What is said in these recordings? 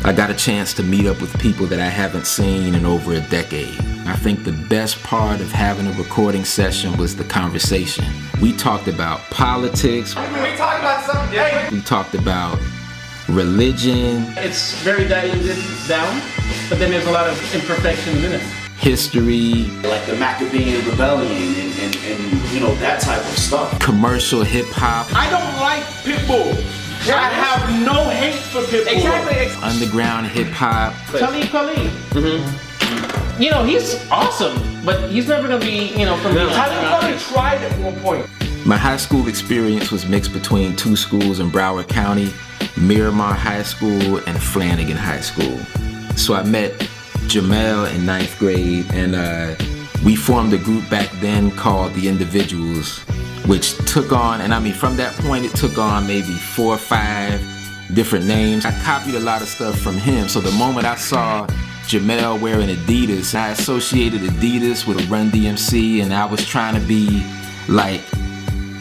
I got a chance to meet up with people that I haven't seen in over a decade. I think the best part of having a recording session was the conversation. We talked about politics. We talked about something. We talked about religion. It's very diluted down, but then there's a lot of imperfections in it. History. Like the Maccabean Rebellion and you know, that type of stuff. Commercial hip hop. I don't like Pitbull. I have no hate for Pitbull. Exactly. Underground hip hop. Khalid. You know, he's awesome, but he's never gonna be, you know, from the Khalid tried at one point. My high school experience was mixed between two schools in Broward County, Miramar High School and Flanagan High School. So I met Jamel in 9th grade, and we formed a group back then called The Individuals, which took on, and I mean from that point it took on maybe 4 or 5 different names. I copied a lot of stuff from him, so the moment I saw Jamel wearing Adidas, I associated Adidas with Run DMC, and I was trying to be like,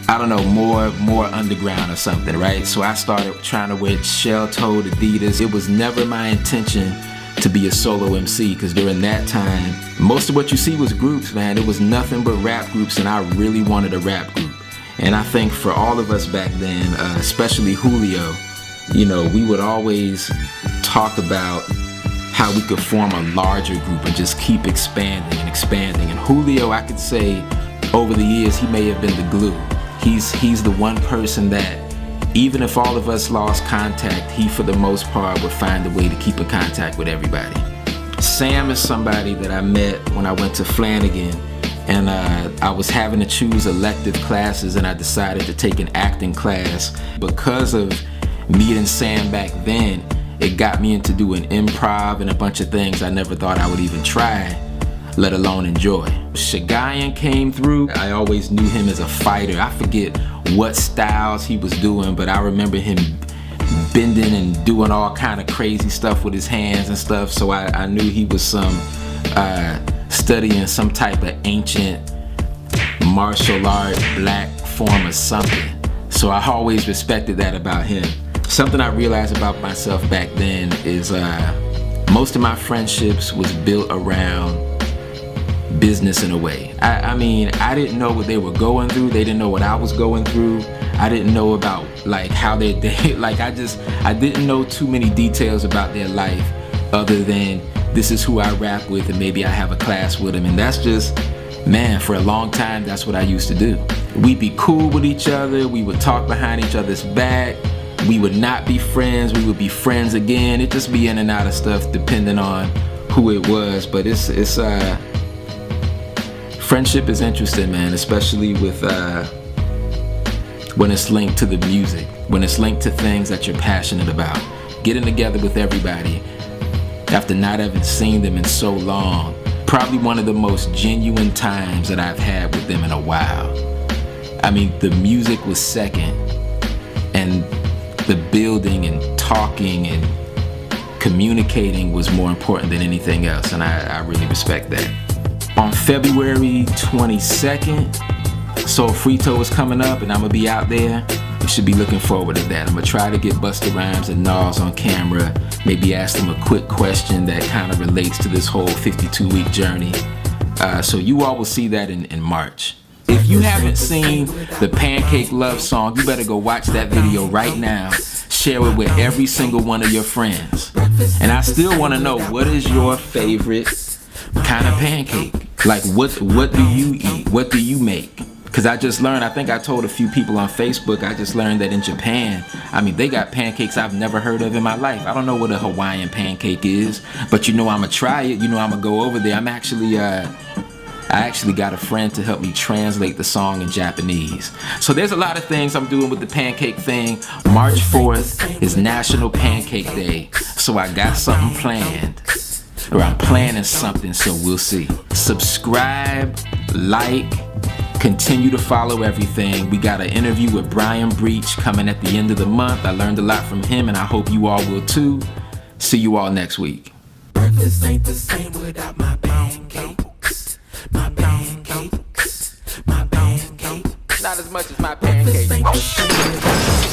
I don't know, more underground or something, right? So I started trying to wear shell-toed Adidas. It was never my intention to be a solo MC, because during that time, most of what you see was groups, man. It was nothing but rap groups, and I really wanted a rap group. And I think for all of us back then, especially Julio, you know, we would always talk about how we could form a larger group and just keep expanding and expanding. And Julio, I could say, over the years, he may have been the glue. He's the one person that, even if all of us lost contact, he for the most part would find a way to keep in contact with everybody. Sam is somebody that I met when I went to Flanagan, and I was having to choose elective classes, and I decided to take an acting class. Because of meeting Sam back then, it got me into doing improv and a bunch of things I never thought I would even try, let alone enjoy. Shagayan came through. I always knew him as a fighter. I forget what styles he was doing, but I remember him bending and doing all kind of crazy stuff with his hands and stuff, so I knew he was studying some type of ancient martial art black form or something. So I always respected that about him. Something I realized about myself back then is most of my friendships was built around business in a way. I mean, I didn't know what they were going through. They didn't know what I was going through. I didn't know about like how they did. Like I didn't know too many details about their life other than this is who I rap with and maybe I have a class with them. And that's just, man, for a long time, that's what I used to do. We'd be cool with each other. We would talk behind each other's back. We would not be friends. We would be friends again. It'd just be in and out of stuff depending on who it was. But friendship is interesting, man, especially with when it's linked to the music, when it's linked to things that you're passionate about. Getting together with everybody after not having seen them in so long, probably one of the most genuine times that I've had with them in a while. I mean, the music was second, and the building and talking and communicating was more important than anything else, and I really respect that. On February 22nd, Soul Frito is coming up, and I'm gonna be out there. You should be looking forward to that. I'm gonna try to get Busta Rhymes and Nas on camera, maybe ask them a quick question that kind of relates to this whole 52-week journey. So you all will see that in March. If you haven't seen the Pancake Love song, you better go watch that video right now. Share it with every single one of your friends. And I still wanna know, what is your favorite kind of pancake? Like what do you eat? What do you make? Because I just learned, I think I told a few people on Facebook, I just learned that in Japan, I mean, they got pancakes I've never heard of in my life. I don't know what a Hawaiian pancake is, but you know I'm gonna try it. You know I'm gonna go over there. I actually got a friend to help me translate the song in Japanese. So there's a lot of things I'm doing with the pancake thing. March 4th is National Pancake Day, so I got something planned. Or I'm planning something, so we'll see. Subscribe, like, continue to follow everything. We got an interview with Brian Breach coming at the end of the month. I learned a lot from him, and I hope you all will too. See you all next week. Breakfast ain't the same without my pancakes. My pancakes. My pancakes. Not as much as my pancakes.